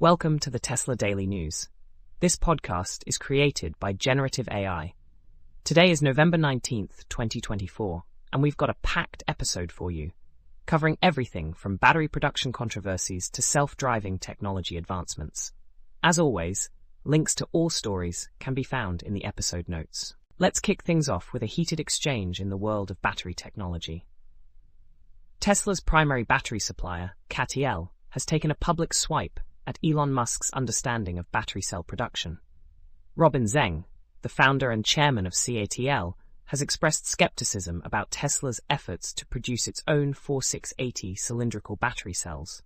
Welcome to the Tesla Daily News. This podcast is created by Generative AI. Today is November 19th, 2024, and we've got a packed episode for you, covering everything from battery production controversies to self-driving technology advancements. As always, links to all stories can be found in the episode notes. Let's kick things off with a heated exchange in the world of battery technology. Tesla's primary battery supplier, CATL, has taken a public swipe at Elon Musk's understanding of battery cell production. Robin Zeng, the founder and chairman of CATL, has expressed skepticism about Tesla's efforts to produce its own 4680 cylindrical battery cells.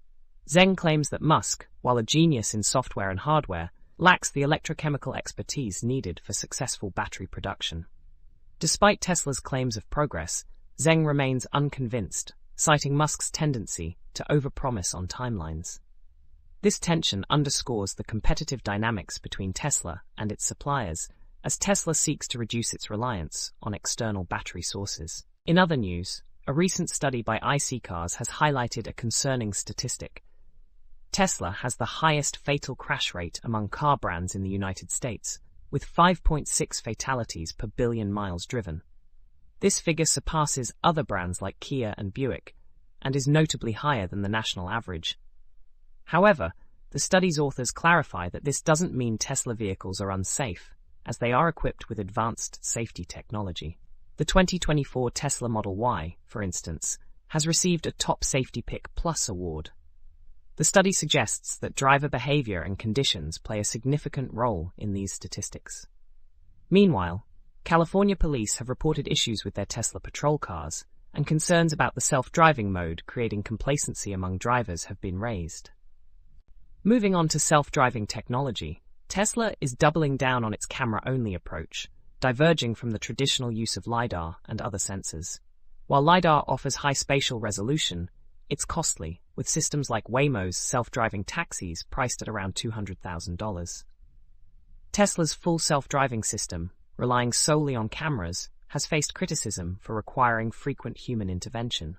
Zeng claims that Musk, while a genius in software and hardware, lacks the electrochemical expertise needed for successful battery production. Despite Tesla's claims of progress, Zeng remains unconvinced, citing Musk's tendency to overpromise on timelines. This tension underscores the competitive dynamics between Tesla and its suppliers, as Tesla seeks to reduce its reliance on external battery sources. In other news, a recent study by IC Cars has highlighted a concerning statistic. Tesla has the highest fatal crash rate among car brands in the United States, with 5.6 fatalities per billion miles driven. This figure surpasses other brands like Kia and Buick, and is notably higher than the national average. However, the study's authors clarify that this doesn't mean Tesla vehicles are unsafe, as they are equipped with advanced safety technology. The 2024 Tesla Model Y, for instance, has received a Top Safety Pick Plus award. The study suggests that driver behavior and conditions play a significant role in these statistics. Meanwhile, California police have reported issues with their Tesla patrol cars, and concerns about the self-driving mode creating complacency among drivers have been raised. Moving on to self-driving technology, Tesla is doubling down on its camera-only approach, diverging from the traditional use of LiDAR and other sensors. While LiDAR offers high spatial resolution, it's costly, with systems like Waymo's self-driving taxis priced at around $200,000. Tesla's full self-driving system, relying solely on cameras, has faced criticism for requiring frequent human intervention.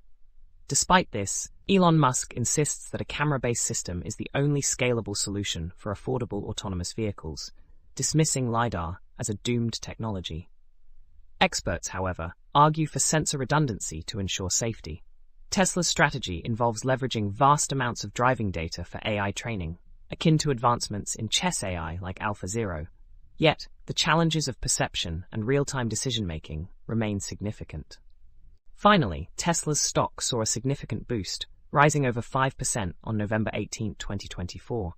Despite this, Elon Musk insists that a camera-based system is the only scalable solution for affordable autonomous vehicles, dismissing LiDAR as a doomed technology. Experts, however, argue for sensor redundancy to ensure safety. Tesla's strategy involves leveraging vast amounts of driving data for AI training, akin to advancements in chess AI like AlphaZero. Yet, the challenges of perception and real-time decision-making remain significant. Finally, Tesla's stock saw a significant boost, rising over 5% on November 18, 2024.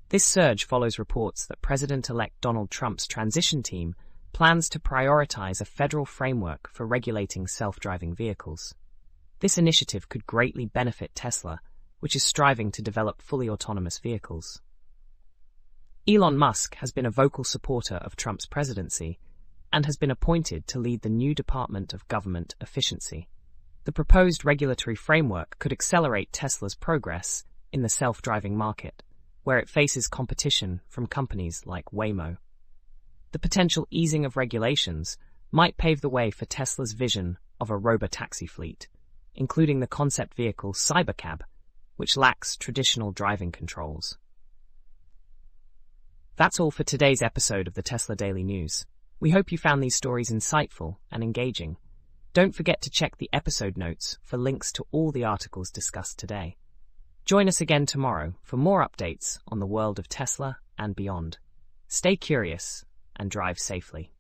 This surge follows reports that President-elect Donald Trump's transition team plans to prioritize a federal framework for regulating self-driving vehicles. This initiative could greatly benefit Tesla, which is striving to develop fully autonomous vehicles. Elon Musk has been a vocal supporter of Trump's presidency and has been appointed to lead the new Department of Government Efficiency. The proposed regulatory framework could accelerate Tesla's progress in the self-driving market, where it faces competition from companies like Waymo. The potential easing of regulations might pave the way for Tesla's vision of a robo-taxi fleet, including the concept vehicle Cybercab, which lacks traditional driving controls. That's all for today's episode of the Tesla Daily News. We hope you found these stories insightful and engaging. Don't forget to check the episode notes for links to all the articles discussed today. Join us again tomorrow for more updates on the world of Tesla and beyond. Stay curious and drive safely.